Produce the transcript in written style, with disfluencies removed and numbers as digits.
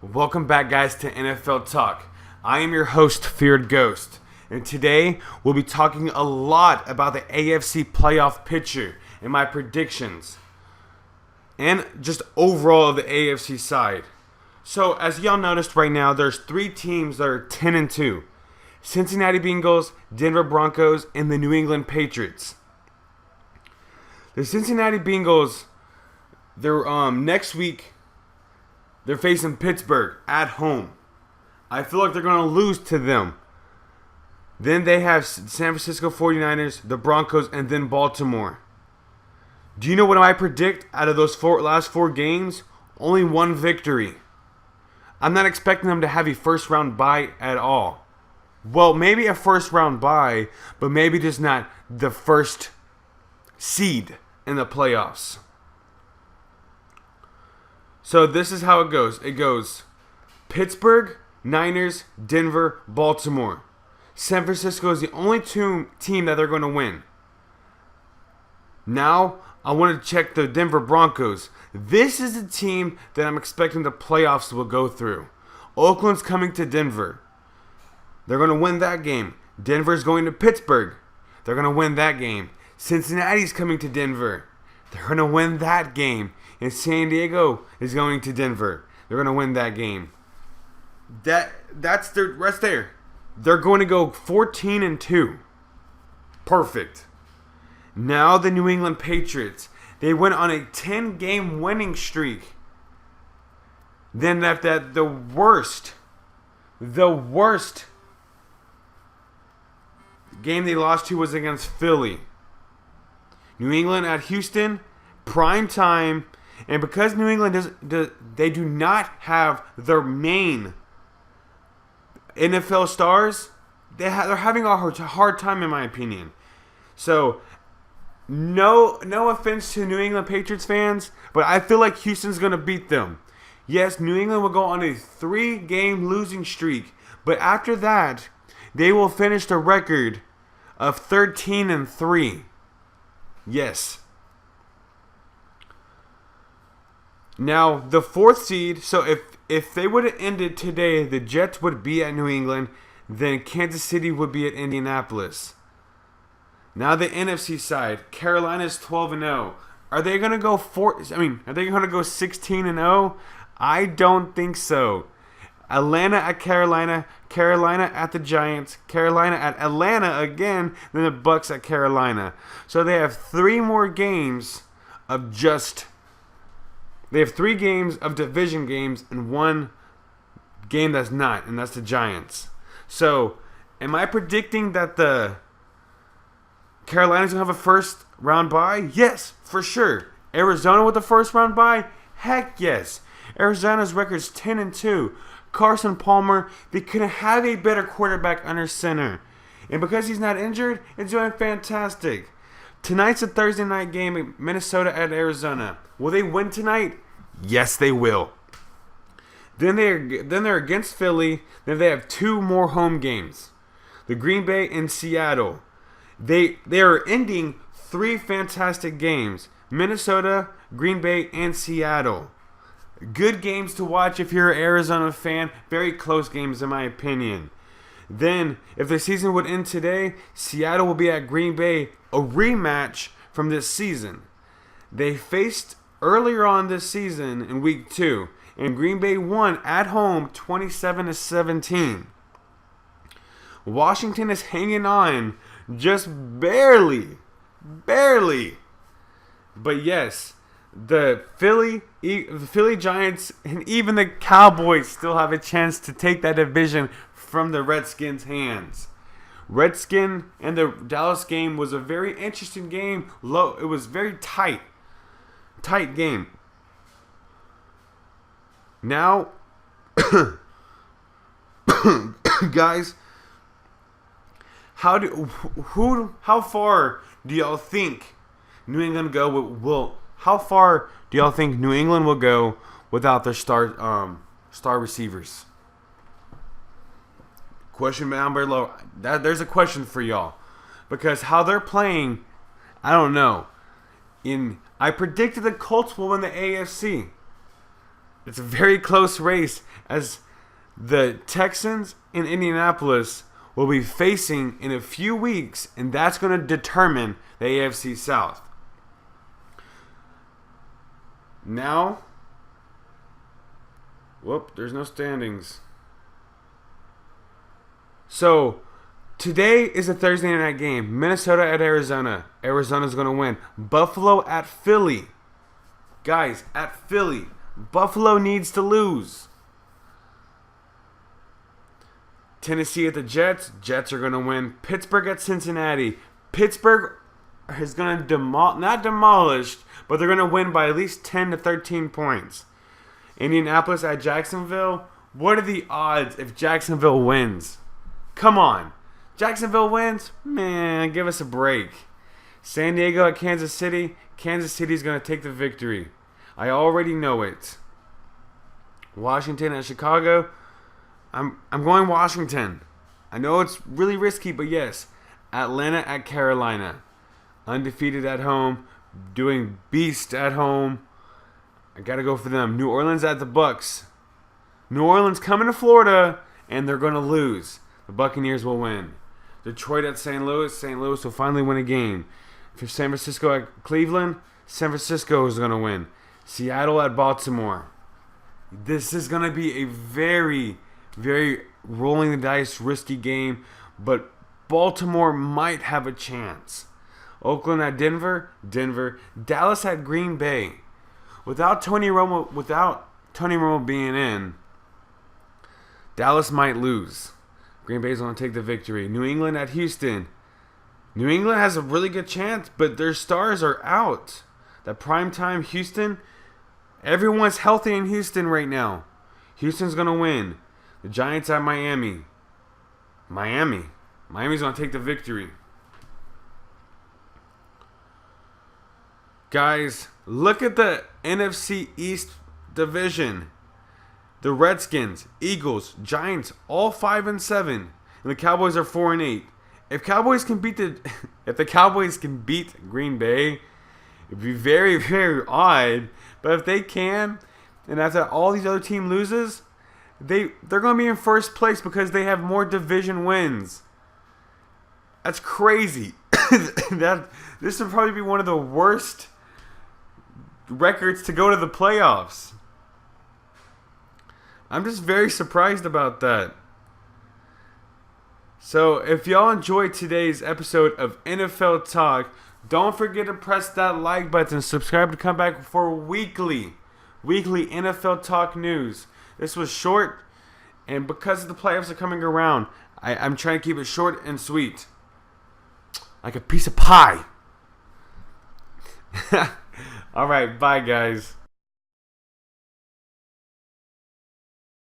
Welcome back, guys, to NFL Talk. I am your host, Feared Ghost, and today we'll be talking a lot about the AFC Playoff picture and my predictions, and just overall of the AFC side. So, as y'all noticed right now, there's three teams that are 10-2. Cincinnati Bengals, Denver Broncos, and the New England Patriots. The Cincinnati Bengals, they're next week, they're facing Pittsburgh at home. I feel like they're going to lose to them. Then they have San Francisco 49ers, the Broncos, and then Baltimore. Do you know what I predict out of those last four games? Only one victory. I'm not expecting them to have a first round bye at all. Well, maybe a first round bye, but maybe just not the first seed in the playoffs. So this is how it goes. It goes Pittsburgh, Niners, Denver, Baltimore. San Francisco is the only team that they're going to win. Now, I want to check the Denver Broncos. This is the team that I'm expecting the playoffs will go through. Oakland's coming to Denver. They're going to win that game. Denver's going to Pittsburgh. They're going to win that game. Cincinnati's coming to Denver. They're going to win that game. And San Diego is going to Denver. They're going to win that game. That's their rest there. They're going to go 14-2. Perfect. Now the New England Patriots. They went on a 10-game winning streak. Then after that, the worst game they lost to was against Philly. New England at Houston, prime time. And because New England they do not have their main NFL stars, they're having a hard time, in my opinion. So, no offense to New England Patriots fans, but I feel like Houston's going to beat them. Yes, New England will go on a 3-game losing streak, but after that, they will finish the record of 13-3. Yes. Now, the fourth seed, so if they would have ended today, the Jets would be at New England, then Kansas City would be at Indianapolis. Now the NFC side, Carolina's 12-0. Are they going to go are they going to go 16-0? I don't think so. Atlanta at Carolina, Carolina at the Giants, Carolina at Atlanta again, then the Bucs at Carolina. So they have 3 more games of They have 3 games of division games and 1 game that's not, and that's the Giants. So, am I predicting that the Carolina's going to have a first round bye? Yes, for sure. Arizona with the first round bye? Heck yes. Arizona's record's 10-2. Carson Palmer, they couldn't have a better quarterback under center. And because he's not injured, it's doing fantastic. Tonight's a Thursday night game, Minnesota at Arizona. Will they win tonight? Yes, they will. Then they're against Philly. Then they have 2 more home games. The Green Bay and Seattle. They are ending 3 fantastic games. Minnesota, Green Bay, and Seattle. Good games to watch if you're an Arizona fan. Very close games in my opinion. Then, if the season would end today, Seattle will be at Green Bay, a rematch from this season. They faced earlier on this season in week 2, and Green Bay won at home 27-17. Washington is hanging on just barely. But yes, the Philly Giants and even the Cowboys still have a chance to take that division from the Redskins' hands. Redskin and the Dallas game was a very interesting game. It was very tight game. Now, guys, how far do y'all think New England how far do y'all think New England will go without their star receivers? Question down below. There's a question for y'all. Because how they're playing, I don't know. I predicted the Colts will win the AFC. It's a very close race as the Texans in Indianapolis will be facing in a few weeks, and that's going to determine the AFC South. Now, there's no standings. So, today is a Thursday night game. Minnesota at Arizona. Arizona's going to win. Buffalo at Philly. Guys, at Philly. Buffalo needs to lose. Tennessee at the Jets. Jets are going to win. Pittsburgh at Cincinnati. Pittsburgh is going to not demolished, but they're going to win by at least 10 to 13 points. Indianapolis at Jacksonville. What are the odds if Jacksonville wins? Come on. Jacksonville wins? Man, give us a break. San Diego at Kansas City. Kansas City's going to take the victory. I already know it. Washington at Chicago. I'm going Washington. I know it's really risky, but yes. Atlanta at Carolina. Undefeated at home. Doing beast at home. I got to go for them. New Orleans at the Bucks. New Orleans coming to Florida, and they're going to lose. The Buccaneers will win. Detroit at St. Louis. St. Louis will finally win a game. For San Francisco at Cleveland, San Francisco is going to win. Seattle at Baltimore. This is going to be a very, very rolling the dice, risky game, but Baltimore might have a chance. Oakland at Denver. Dallas at Green Bay. Without Tony Romo being in, Dallas might lose. Green Bay's going to take the victory. New England at Houston. New England has a really good chance, but their stars are out. That primetime Houston, everyone's healthy in Houston right now. Houston's going to win. The Giants at Miami. Miami's going to take the victory. Guys, look at the NFC East division. The Redskins, Eagles, Giants, all 5-7, and the Cowboys are 4-8. If the Cowboys can beat Green Bay, it'd be very, very odd. But if they can, and after all these other team loses, they're going to be in first place because they have more division wins. That's crazy. This would probably be one of the worst records to go to the playoffs. I'm just very surprised about that. So, if y'all enjoyed today's episode of NFL Talk, don't forget to press that like button. Subscribe to come back for weekly NFL Talk news. This was short, and because the playoffs are coming around, I'm trying to keep it short and sweet. Like a piece of pie. Alright, bye guys.